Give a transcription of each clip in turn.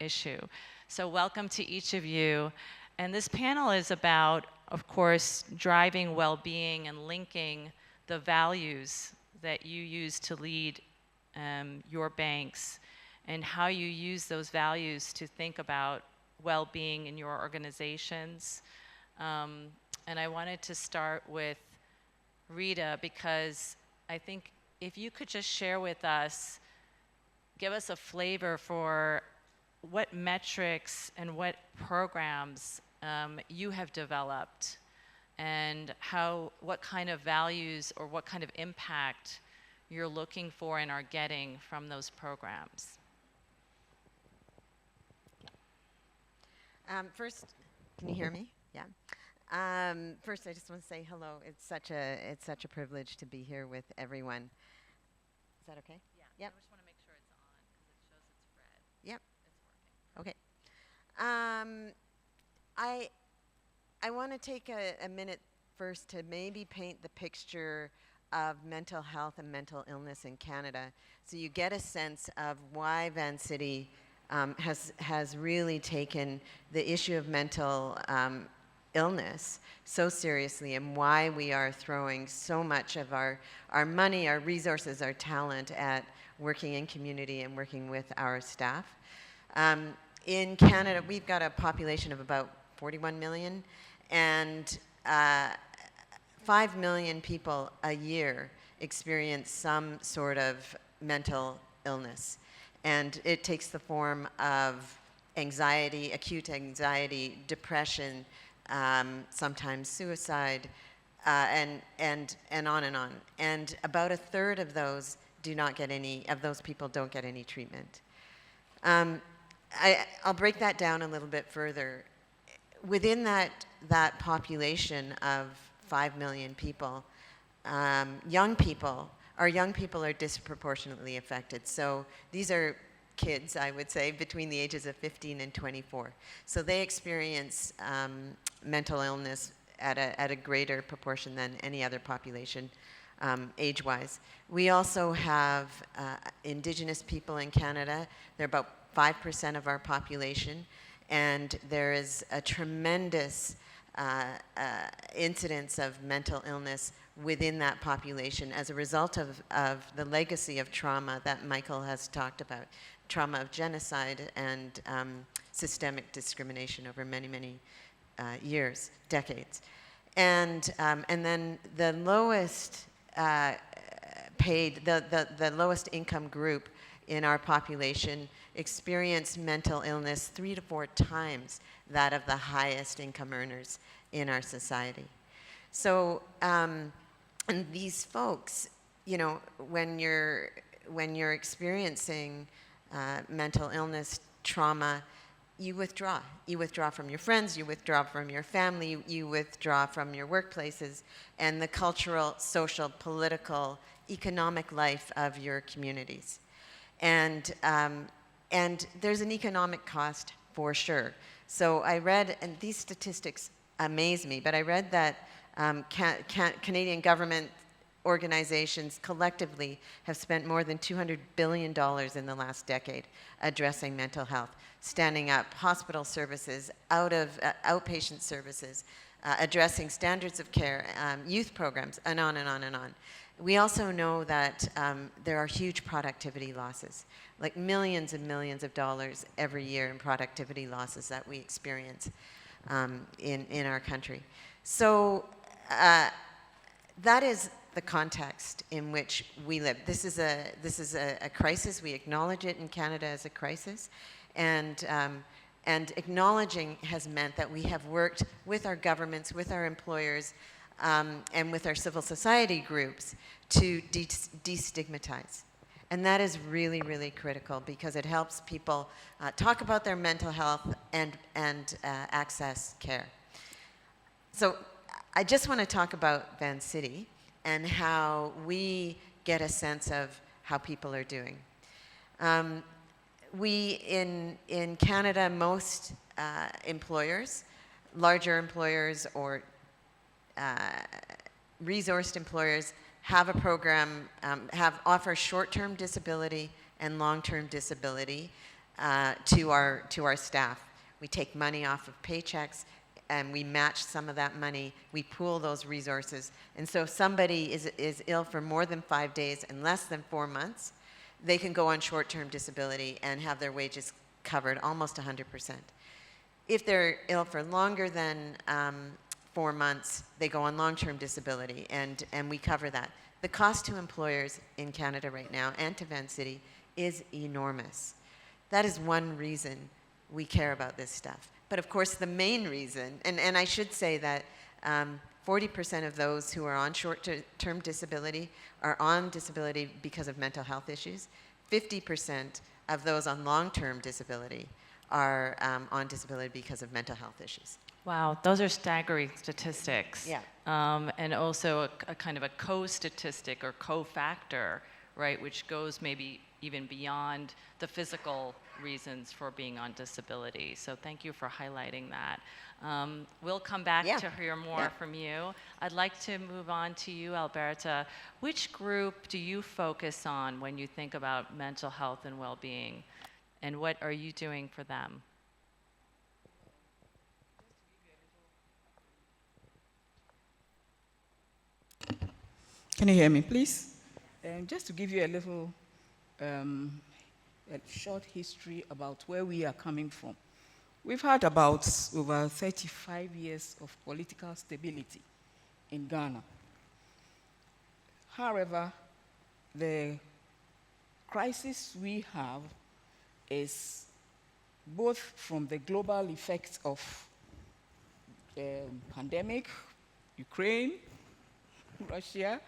issue. So welcome to each of you. And this panel is about, of course, driving well-being and linking the values that you use to lead your banks and how you use those values to think about well-being in your organizations. And I wanted to start with Rita, because I think if you could just share with us, give us a flavor for what metrics and what programs you have developed, and what kind of values or what kind of impact you're looking for and are getting from those programs. First, can you hear me? Yeah. First, I just want to say hello. It's such a privilege to be here with everyone. Is that okay? Yeah. Yep. I just want to make sure it's on because it shows it's red. Yep. It's working. Okay. I want to take a minute first to maybe paint the picture of mental health and mental illness in Canada, so you get a sense of why Vancity has really taken the issue of mental illness so seriously, and why we are throwing so much of our money, our resources, our talent at working in community and working with our staff. In Canada, we've got a population of about 41 million, and 5 million people a year experience some sort of mental illness. And it takes the form of anxiety, acute anxiety, depression, sometimes suicide, and on and on. And about a third of those people don't get any treatment. I'll break that down a little bit further. Within that population of 5 million people, young people are disproportionately affected. So these are kids, I would say, between the ages of 15 and 24. So they experience mental illness at a greater proportion than any other population, age-wise. We also have Indigenous people in Canada. They're about 5% of our population, and there is a tremendous incidence of mental illness within that population as a result of the legacy of trauma that Michael has talked about, trauma of genocide and systemic discrimination over many, many years, decades. And then the lowest paid, the lowest income group in our population experience mental illness 3 to 4 times that of the highest income earners in our society. So, and these folks, you know, when you're experiencing mental illness, trauma, you withdraw. You withdraw from your friends, you withdraw from your family, you withdraw from your workplaces and the cultural, social, political, economic life of your communities. And there's an economic cost for sure. So I read, and these statistics amaze me, but I read that Canadian government organizations collectively have spent more than $200 billion in the last decade addressing mental health, standing up hospital services, outpatient services, addressing standards of care, youth programs, and on and on and on. We also know that there are huge productivity losses, like millions and millions of dollars every year in productivity losses that we experience in our country. So that is the context in which we live. This is a crisis. We acknowledge it in Canada as a crisis, and acknowledging has meant that we have worked with our governments, with our employers, and with our civil society groups to destigmatize. And that is really, really critical because it helps people talk about their mental health and access care. So I just want to talk about Vancity and how we get a sense of how people are doing. We, in Canada, most employers, larger employers or resourced employers have a program, offer short-term disability and long-term disability to our staff. We take money off of paychecks and we match some of that money. We pool those resources. And so if somebody is ill for more than 5 days and less than 4 months, they can go on short-term disability and have their wages covered almost 100%. If they're ill for longer than 4 months, they go on long-term disability, and we cover that. The cost to employers in Canada right now and to Vancity is enormous. That is one reason we care about this stuff. But of course, the main reason, and I should say that 40% of those who are on short-term disability are on disability because of mental health issues. 50% of those on long-term disability are on disability because of mental health issues. Wow, those are staggering statistics. Yeah. And also a kind of a co-statistic or co-factor, right, which goes maybe even beyond the physical reasons for being on disability. So thank you for highlighting that. We'll come back to hear more from you. I'd like to move on to you, Alberta. Which group do you focus on when you think about mental health and well-being? And what are you doing for them? Can you hear me, please? Just to give you a little a short history about where we are coming from. We've had about over 35 years of political stability in Ghana. However, the crisis we have is both from the global effects of pandemic, Ukraine, Russia,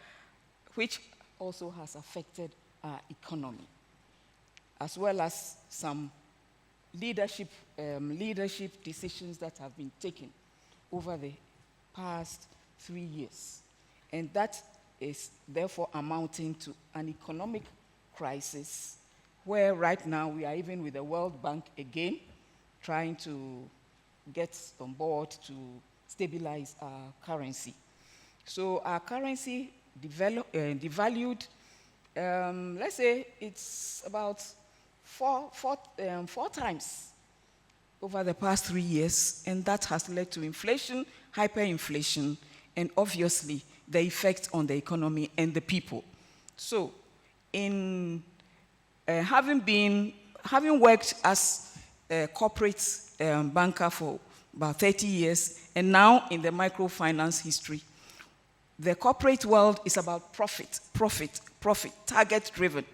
which also has affected our economy, as well as some leadership decisions that have been taken over the past 3 years. And that is therefore amounting to an economic crisis where right now we are even with the World Bank again trying to get on board to stabilize our currency. So our currency devalued, let's say it's about four times over the past 3 years, and that has led to inflation, hyperinflation, and obviously the effect on the economy and the people. So in having worked as a corporate banker for about 30 years, and now in the microfinance history, the corporate world is about profit, target-driven.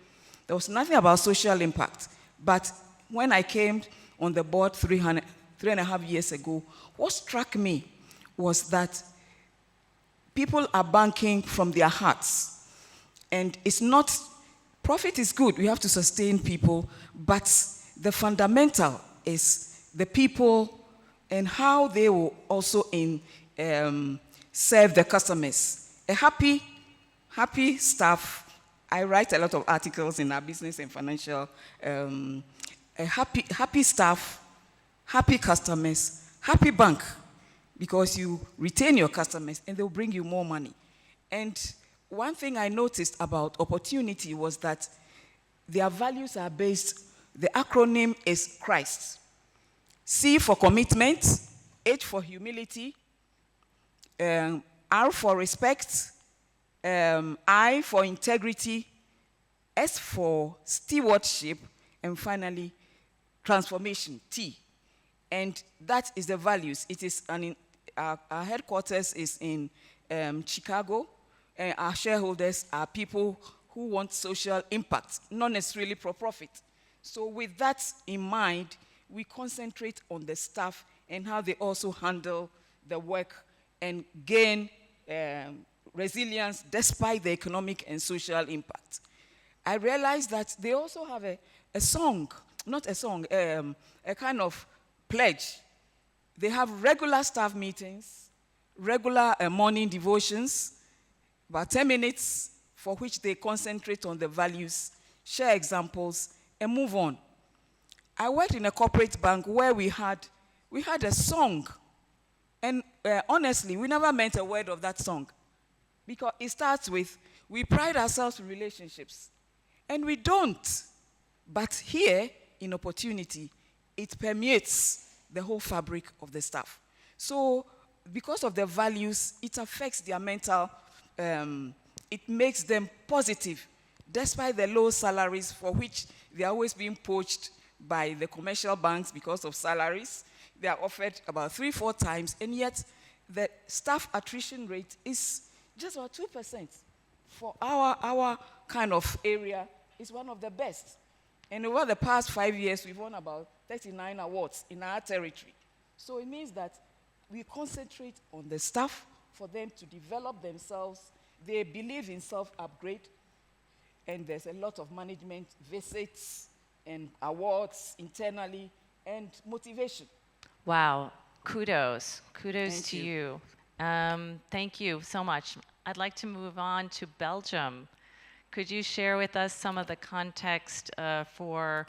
There was nothing about social impact. But when I came on the board 3.5 years ago, what struck me was that people are banking from their hearts. And it's not, profit is good, we have to sustain people, but the fundamental is the people and how they will also serve the customers. A happy staff. I write a lot of articles in our business and financial. A happy staff, happy customers, happy bank, because you retain your customers and they'll bring you more money. And one thing I noticed about Opportunity was that their values are based, the acronym is Christ. C for commitment, H for humility, R for respect, I for integrity, S for stewardship, and finally, transformation, T. And that is the values. It is our headquarters is in Chicago, and our shareholders are people who want social impact, not necessarily for profit. So with that in mind, we concentrate on the staff and how they also handle the work and gain resilience despite the economic and social impact. I realized that they also have a song, not a song, a kind of pledge. They have regular staff meetings, regular morning devotions, about 10 minutes for which they concentrate on the values, share examples, and move on. I worked in a corporate bank where we had a song. And honestly, we never meant a word of that song. Because it starts with, we pride ourselves in relationships. And we don't. But here, in opportunity, it permeates the whole fabric of the staff. So because of their values, it affects their mental, it makes them positive, despite the low salaries for which they are always being poached by the commercial banks because of salaries. They are offered about 3-4 times, and yet the staff attrition rate is just about 2%. For our kind of area, it's one of the best. And over the past 5 years, we've won about 39 awards in our territory. So it means that we concentrate on the staff for them to develop themselves. They believe in self-upgrade, and there's a lot of management visits and awards internally and motivation. Wow, kudos. Kudos Thank to you. you. Thank you so much. I'd like to move on to Belgium. Could you share with us some of the context for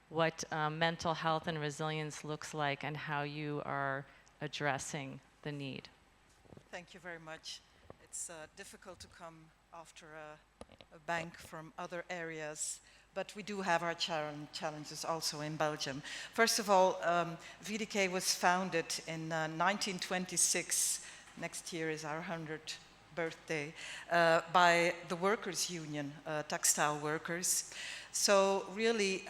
what mental health and resilience looks like and how you are addressing the need? Thank you very much. It's difficult to come after a bank from other areas, but we do have our challenges also in Belgium. First of all, VDK was founded in 1926. Next year is our 100th birthday, by the workers' union, textile workers. So really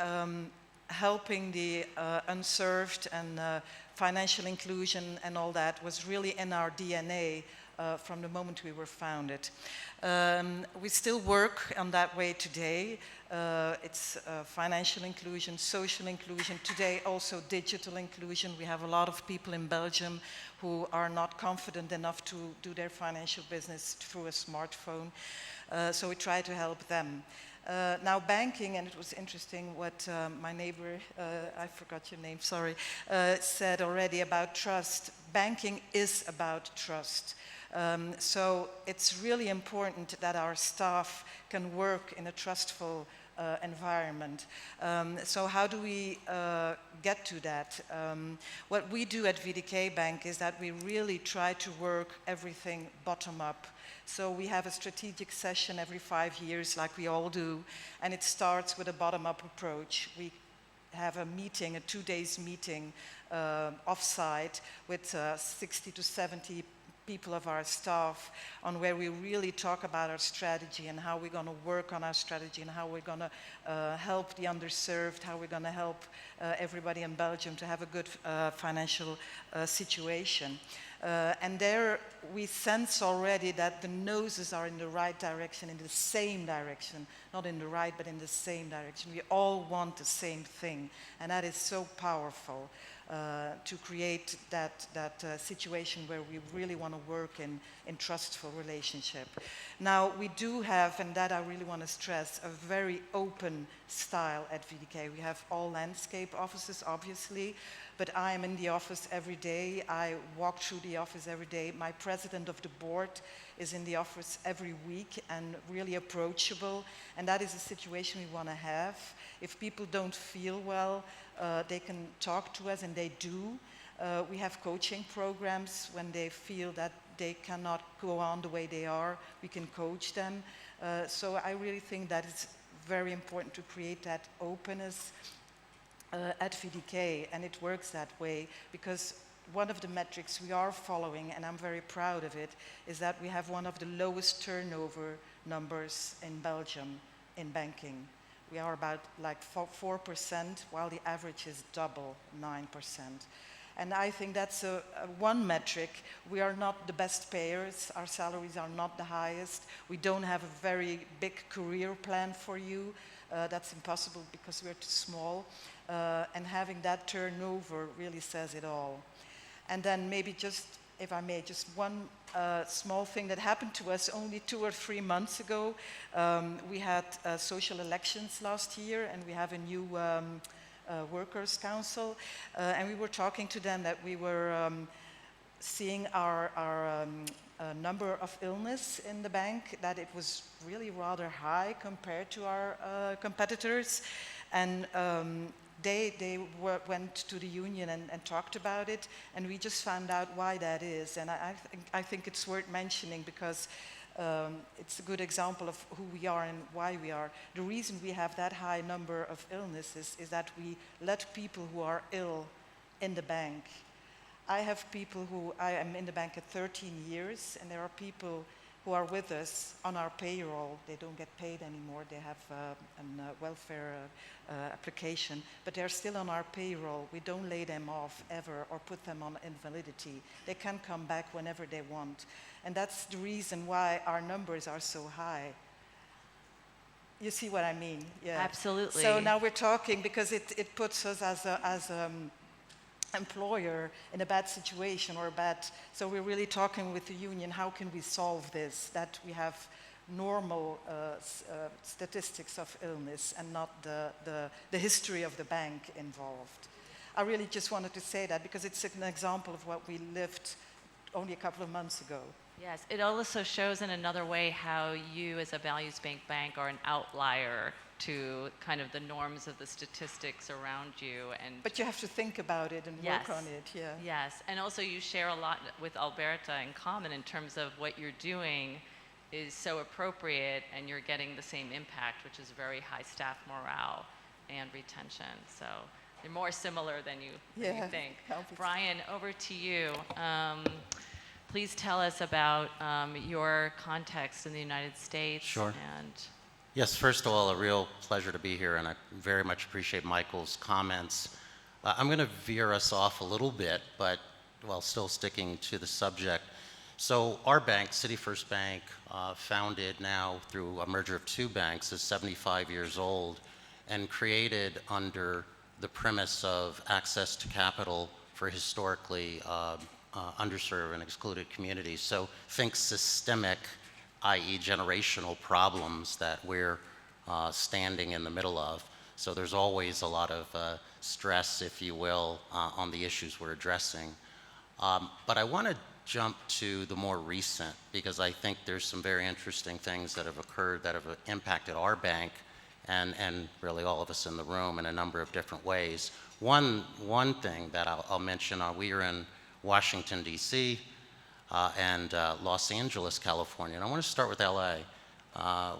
helping the unserved and financial inclusion and all that was really in our DNA from the moment we were founded. We still work on that way today. It's financial inclusion, social inclusion, today also digital inclusion. We have a lot of people in Belgium who are not confident enough to do their financial business through a smartphone. So we try to help them. Now banking, and it was interesting what my neighbor, I forgot your name, sorry, said already about trust. Banking is about trust. So it's really important that our staff can work in a trustful environment. So how do we get to that? What we do at VDK Bank is that we really try to work everything bottom up. So we have a strategic session every 5 years, like we all do, and it starts with a bottom-up approach. We have a meeting, a 2-day meeting off-site with 60 to 70 people of our staff, on where we really talk about our strategy and how we're going to work on our strategy and how we're going to help the underserved, how we're going to help everybody in Belgium to have a good financial situation. And there we sense already that the noses are in the right direction, in the same direction, not in the right, but in the same direction. We all want the same thing, and that is so powerful to create that situation where we really want to work in trustful relationship. Now, we do have, and that I really want to stress, a very open style at VDK. We have all landscape offices, obviously, but I am in the office every day. I walk through the office every day. My president of the board is in the office every week and really approachable. And that is a situation we want to have. If people don't feel well, they can talk to us, and they do. We have coaching programs when they feel that they cannot go on the way they are. We can coach them. So I really think that it's very important to create that openness at VDK, and it works that way because one of the metrics we are following, and I'm very proud of it, is that we have one of the lowest turnover numbers in Belgium in banking. We are about like 4%, while the average is double, 9%. And I think that's one metric. We are not the best payers. Our salaries are not the highest. We don't have a very big career plan for you. That's impossible because we're too small. And having that turnover really says it all. And then maybe just, if I may, just one small thing that happened to us only 2 or 3 months ago. We had social elections last year, and we have a new workers' council. And we were talking to them that we were seeing our number of illness in the bank, that it was really rather high compared to our competitors. And they went to the union and talked about it, and we just found out why that is. And I think it's worth mentioning because it's a good example of who we are and why we are. The reason we have that high number of illnesses is that we let people who are ill in the bank. I have people I am in the bank at 13 years, and there are people who are with us on our payroll. They don't get paid anymore. They have a welfare application, but they're still on our payroll. We don't lay them off ever or put them on invalidity. They can come back whenever they want. And that's the reason why our numbers are so high. You see what I mean? Yeah. Absolutely. So now we're talking because it puts us as a employer in a bad situation or so we're really talking with the union, how can we solve this, that we have normal statistics of illness and not the history of the bank involved. I really just wanted to say that because it's an example of what we lived only a couple of months ago. Yes, it also shows in another way how you as a values-based bank are an outlier to kind of the norms of the statistics around you. But you have to think about it and work on it, yeah. Yes, and also you share a lot with Alberta in common in terms of what you're doing is so appropriate and you're getting the same impact, which is very high staff morale and retention. So they're more similar than you think. Brian, over to you. Please tell us about your context in the United States. Sure. And yes, first of all, a real pleasure to be here, and I very much appreciate Michael's comments. I'm going to veer us off a little bit, but while still sticking to the subject. So our bank, City First Bank, founded now through a merger of two banks, is 75 years old, and created under the premise of access to capital for historically underserved and excluded communities. So think systemic, i.e. generational problems that we're standing in the middle of. So there's always a lot of stress, if you will, on the issues we're addressing. But I want to jump to the more recent, because I think there's some very interesting things that have occurred that have impacted our bank and really all of us in the room in a number of different ways. One thing that I'll mention, we are in Washington, D.C., and Los Angeles, California. And I want to start with LA.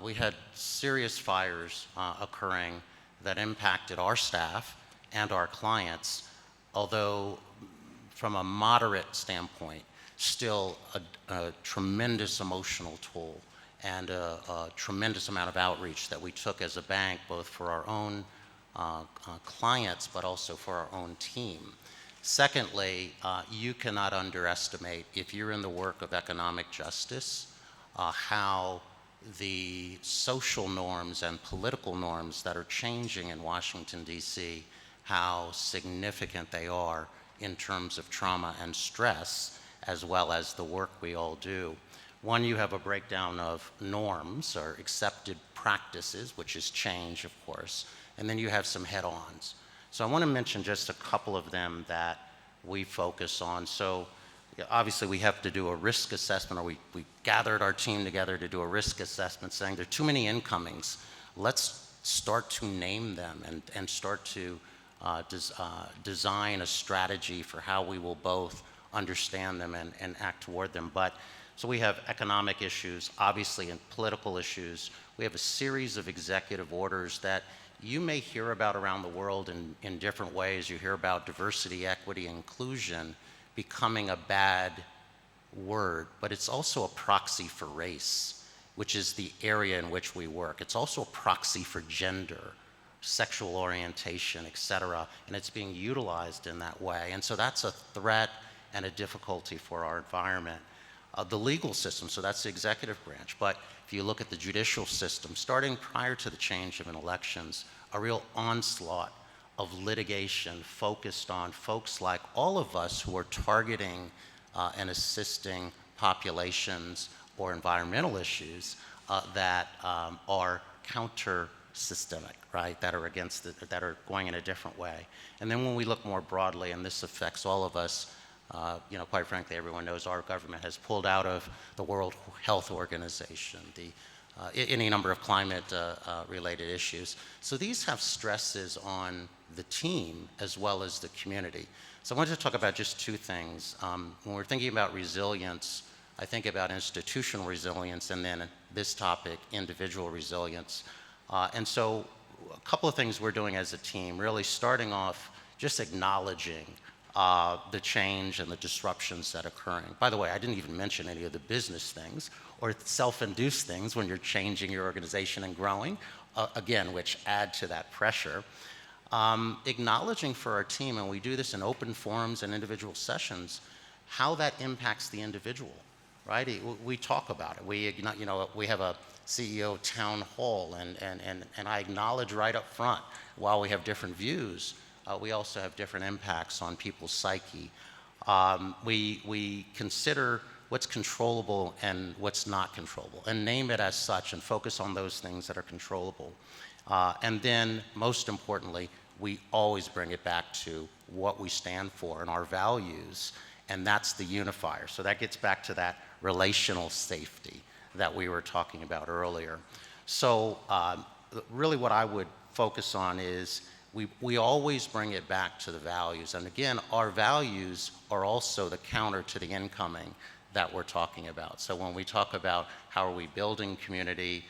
We had serious fires occurring that impacted our staff and our clients, although from a moderate standpoint, still a tremendous emotional toll and a tremendous amount of outreach that we took as a bank, both for our own clients, but also for our own team. Secondly, you cannot underestimate, if you're in the work of economic justice, how the social norms and political norms that are changing in Washington, D.C., how significant they are in terms of trauma and stress, as well as the work we all do. One, you have a breakdown of norms or accepted practices, which is change, of course, and then you have some head-ons. So I want to mention just a couple of them that we focus on. So obviously we have to do a risk assessment, or we gathered our team together to do a risk assessment saying there are too many incomings. Let's start to name them and start to design a strategy for how we will both understand them and act toward them. But so we have economic issues, obviously, and political issues. We have a series of executive orders that you may hear about around the world in different ways. You hear about diversity, equity, inclusion becoming a bad word, but it's also a proxy for race, which is the area in which we work. It's also a proxy for gender, sexual orientation, et cetera, and it's being utilized in that way. And so that's a threat and a difficulty for our environment. The legal system, so that's the executive branch, but if you look at the judicial system, starting prior to the change of elections, a real onslaught of litigation focused on folks like all of us who are targeting and assisting populations or environmental issues that are counter-systemic, right? That are against that are going in a different way. And then when we look more broadly, and this affects all of us, quite frankly, everyone knows our government has pulled out of the World Health Organization, any number of climate-related issues. So these have stresses on the team as well as the community. So I wanted to talk about just two things. When we're thinking about resilience, I think about institutional resilience, and then this topic, individual resilience. And so a couple of things we're doing as a team, really starting off just acknowledging the change and the disruptions that are occurring. By the way, I didn't even mention any of the business things or self-induced things when you're changing your organization and growing, again, which add to that pressure. Acknowledging for our team, and we do this in open forums and individual sessions, how that impacts the individual, right? We talk about it. We have a CEO town hall, and I acknowledge right up front, while we have different views, we also have different impacts on people's psyche. We consider what's controllable and what's not controllable, and name it as such, and focus on those things that are controllable. And then, most importantly, we always bring it back to what we stand for and our values, and that's the unifier. So that gets back to that relational safety that we were talking about earlier. So really what I would focus on is we always bring it back to the values. And again, our values are also the counter to the incoming that we're talking about. So when we talk about how are we building community,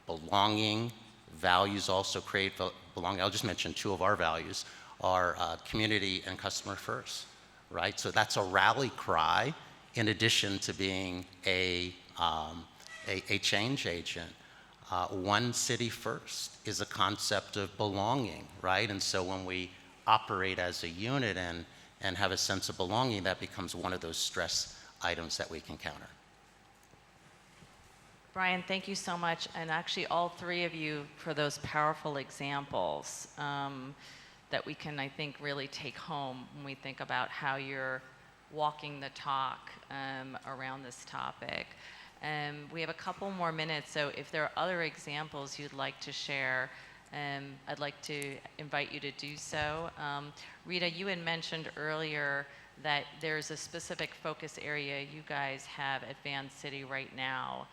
belonging, values also create belonging. I'll just mention two of our values are community and customer first, right? So that's a rally cry in addition to being a change agent. One city first is a concept of belonging, right? And so when we operate as a unit and have a sense of belonging, that becomes one of those stress items that we can counter. Brian, thank you so much, and actually all three of you for those powerful examples that we can, I think, really take home when we think about how you're walking the talk around this topic. We have a couple more minutes, so if there are other examples you'd like to share, I'd like to invite you to do so. Rita, you had mentioned earlier that there's a specific focus area you guys have at Vancity right now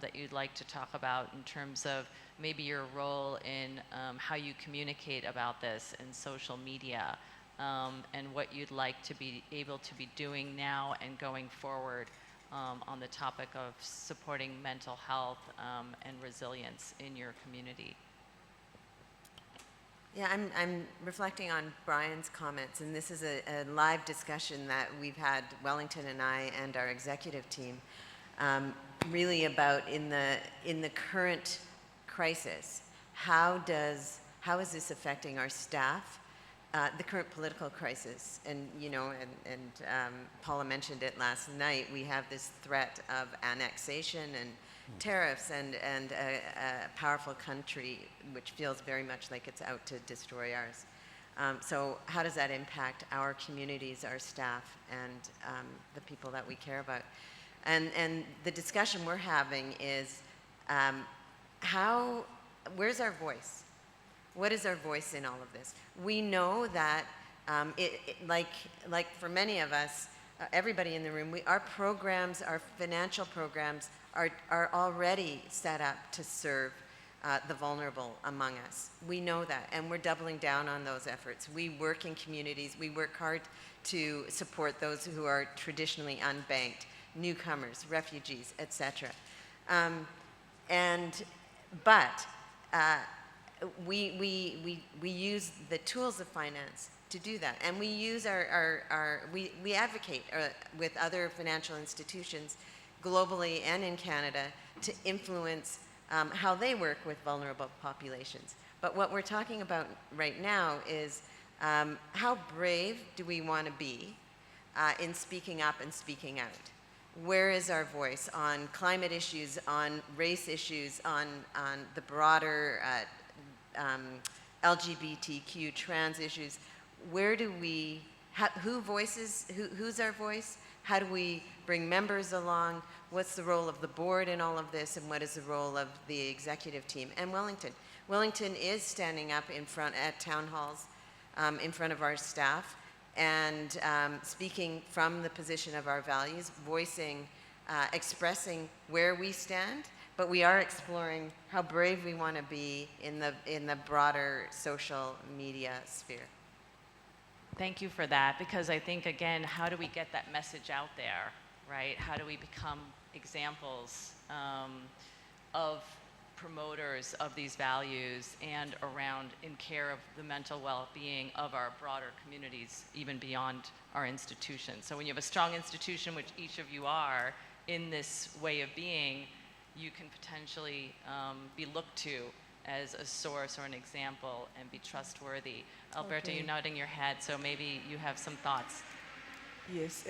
that you'd like to talk about in terms of maybe your role in how you communicate about this in social media, and what you'd like to be able to be doing now and going forward on the topic of supporting mental health and resilience in your community. Yeah, I'm reflecting on Brian's comments, and this is a live discussion that we've had, Wellington and I and our executive team, really about in the current crisis, how is this affecting our staff? The current political crisis, and Paula mentioned it last night. We have this threat of annexation and tariffs, and a powerful country which feels very much like it's out to destroy ours. So how does that impact our communities, our staff, and the people that we care about? And the discussion we're having is where's our voice? What is our voice in all of this? We know that, like for many of us, everybody in the room, our programs, our financial programs are already set up to serve the vulnerable among us. We know that, and we're doubling down on those efforts. We work in communities. We work hard to support those who are traditionally unbanked, newcomers, refugees, etc. But we use the tools of finance to do that, and we use we advocate with other financial institutions globally and in Canada to influence how they work with vulnerable populations. But what we're talking about right now is how brave do we want to be in speaking up and speaking out? Where is our voice on climate issues, on race issues, on the broader LGBTQ, trans issues? Where do we, who's our voice? How do we bring members along? What's the role of the board in all of this, and what is the role of the executive team? And Wellington. Wellington is standing up in front at town halls in front of our staff and speaking from the position of our values, voicing, expressing where we stand, but we are exploring how brave we want to be in the broader social media sphere. Thank you for that, because I think, again, how do we get that message out there, right? How do we become examples of promoters of these values and around in care of the mental well-being of our broader communities, even beyond our institutions. So when you have a strong institution, which each of you are, in this way of being, you can potentially be looked to as a source or an example and be trustworthy. Alberto, Okay. you're nodding your head, so maybe you have some thoughts. Yes,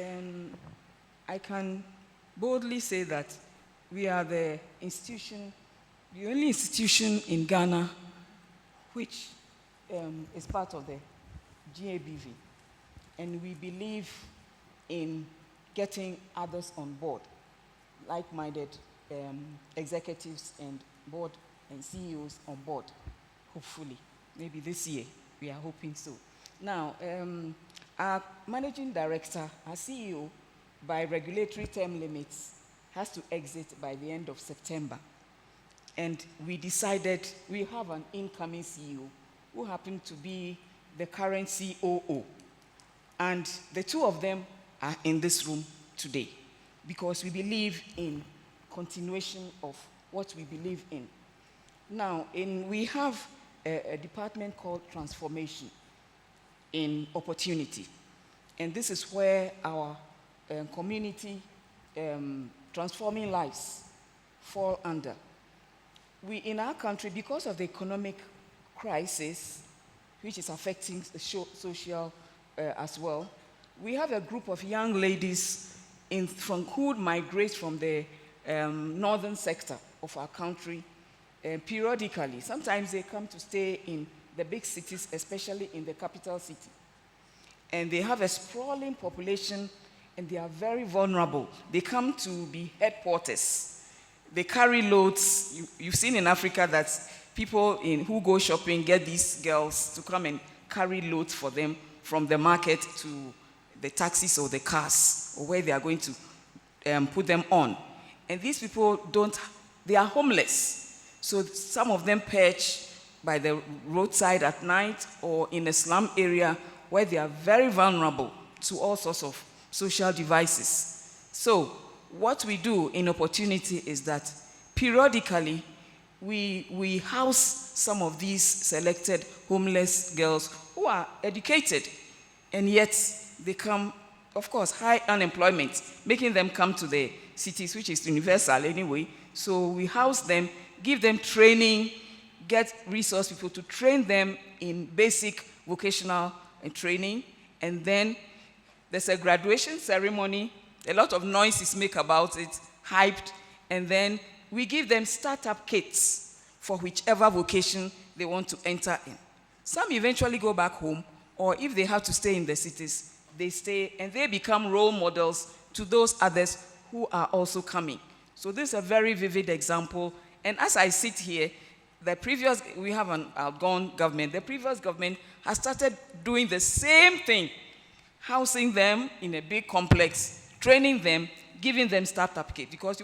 I can boldly say that we are the only institution in Ghana which is part of the GABV. And we believe in getting others on board, like-minded executives and board and CEOs on board, hopefully. Maybe this year, we are hoping so. Now, our managing director, our CEO, by regulatory term limits, has to exit by the end of September. And we decided we have an incoming CEO who happened to be the current COO. And the two of them are in this room today because we believe in continuation of what we believe in. Now, we have a department called Transformation in Opportunity. And this is where our community transforming lives fall under. We, in our country, because of the economic crisis, which is affecting the social as well, we have a group of young ladies who migrate from the northern sector of our country periodically. Sometimes they come to stay in the big cities, especially in the capital city. And they have a sprawling population, and they are very vulnerable. They come to be headquarters. They carry loads. You've seen in Africa that people who go shopping get these girls to come and carry loads for them from the market to the taxis or the cars, or where they are going to put them on. And these people they are homeless. So some of them perch by the roadside at night or in a slum area where they are very vulnerable to all sorts of social devices. So what we do in Opportunity is that periodically we house some of these selected homeless girls who are educated, and yet they come, of course, high unemployment, making them come to the cities, which is universal anyway. So we house them, give them training, get resource people to train them in basic vocational training, and then there's a graduation ceremony. A lot of noise is made about it, hyped, and then we give them startup kits for whichever vocation they want to enter in. Some eventually go back home, or if they have to stay in the cities, they stay and they become role models to those others who are also coming. So this is a very vivid example. And as I sit here, we have an outgone government. The previous government has started doing the same thing, housing them in a big complex, training them, giving them startup kit, because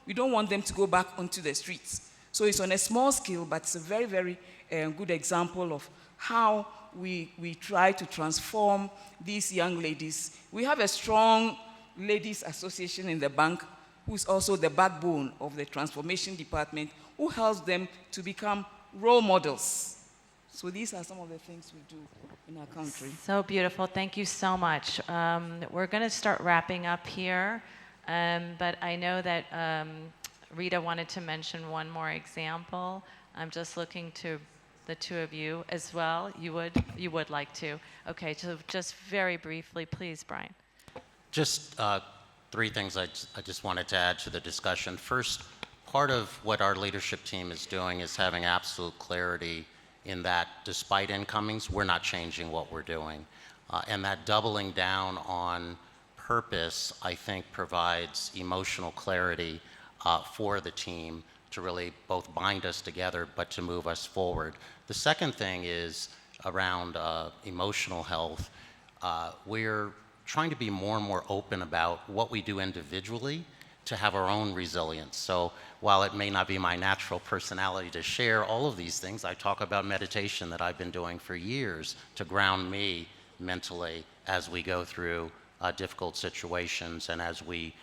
we don't want them to go back onto the streets. So it's on a small scale, but it's a very, very good example of how we try to transform these young ladies. We have a strong ladies association in the bank, who's also the backbone of the transformation department, who helps them to become role models. So these are some of the things we do in our country. So beautiful. Thank you so much. We're going to start wrapping up here, but I know that Rita wanted to mention one more example. I'm just looking to the two of you as well. You would like to. Okay, so just very briefly, please, Brian. Just three things I just wanted to add to the discussion. First, part of what our leadership team is doing is having absolute clarity in that despite incomings, we're not changing what we're doing. And that doubling down on purpose, I think, provides emotional clarity for the team to really both bind us together, but to move us forward. The second thing is around emotional health. We're trying to be more and more open about what we do individually to have our own resilience. So while it may not be my natural personality to share all of these things, I talk about meditation that I've been doing for years to ground me mentally as we go through difficult situations and as we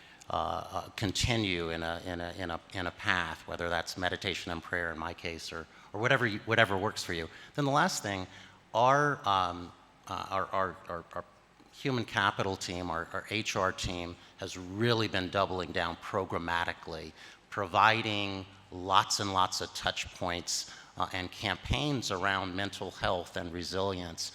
continue in a path, whether that's meditation and prayer in my case, or whatever works for you. Then the last thing, our human capital team, our HR team, has really been doubling down programmatically, providing lots and lots of touch points and campaigns around mental health and resilience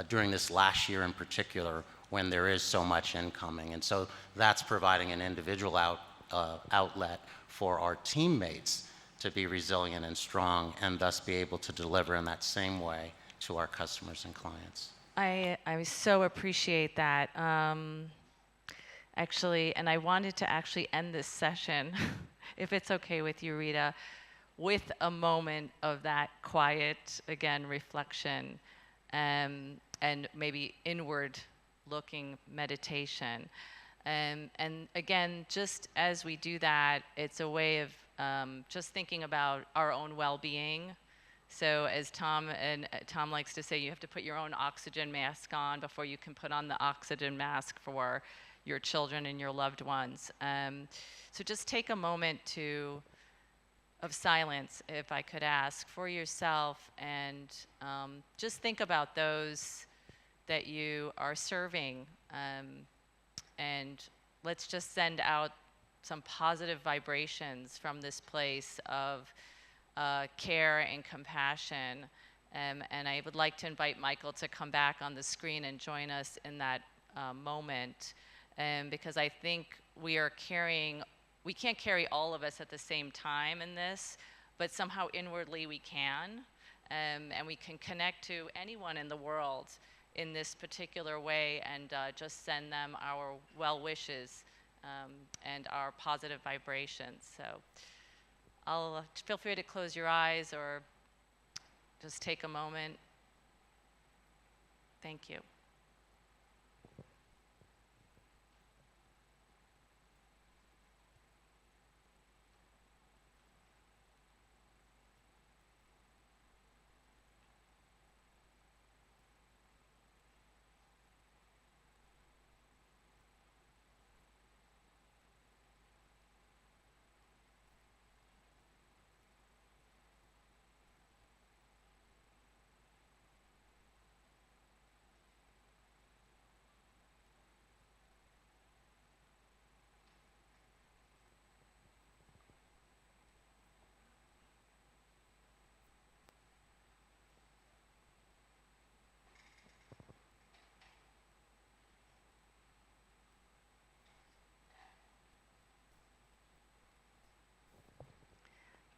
during this last year in particular, when there is so much incoming. And so that's providing an individual outlet for our teammates to be resilient and strong, and thus be able to deliver in that same way to our customers and clients. I so appreciate that. Actually, and I wanted to actually end this session, if it's okay with you, Rita, with a moment of that quiet, again, reflection, and maybe inward-looking meditation. And again, just as we do that, it's a way of just thinking about our own well-being. So as Tom likes to say, you have to put your own oxygen mask on before you can put on the oxygen mask for your children and your loved ones. So just take a moment of silence, if I could ask, for yourself, and just think about those that you are serving. And let's just send out some positive vibrations from this place of care and compassion. And I would like to invite Michael to come back on the screen and join us in that moment, because I think we can't carry all of us at the same time in this, but somehow inwardly we can, and we can connect to anyone in the world in this particular way, and just send them our well wishes and our positive vibrations. So I'll feel free to close your eyes or just take a moment. Thank you.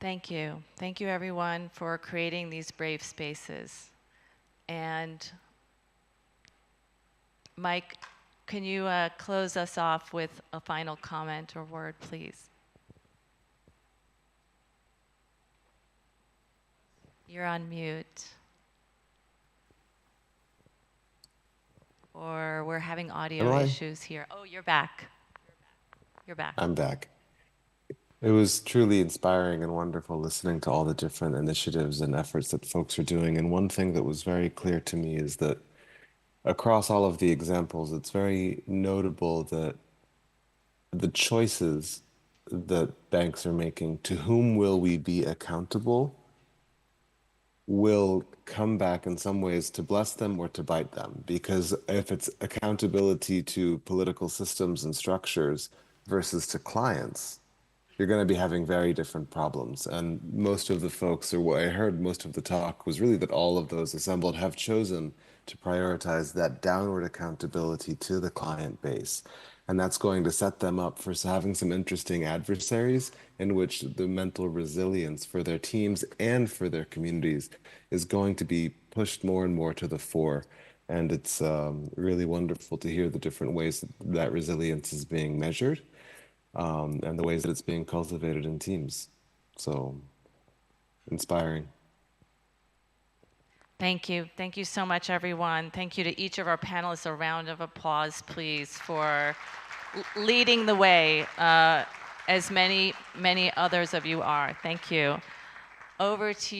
Thank you. Thank you, everyone, for creating these brave spaces. And Mike, can you close us off with a final comment or word, please? You're on mute. Or we're having audio issues here. Oh, you're back. You're back. I'm back. It was truly inspiring and wonderful listening to all the different initiatives and efforts that folks are doing. And one thing that was very clear to me is that across all of the examples, it's very notable that the choices that banks are making, to whom will we be accountable, will come back in some ways to bless them or to bite them. Because if it's accountability to political systems and structures versus to clients, you're going to be having very different problems. And most of the folks, or what I heard most of the talk, was really that all of those assembled have chosen to prioritize that downward accountability to the client base. And that's going to set them up for having some interesting adversaries in which the mental resilience for their teams and for their communities is going to be pushed more and more to the fore. And it's really wonderful to hear the different ways that resilience is being measured. And the ways that it's being cultivated in teams. So inspiring. Thank you. Thank you so much, everyone. Thank you to each of our panelists. A round of applause, please, for leading the way, as many others of you are. Thank you. Over to you.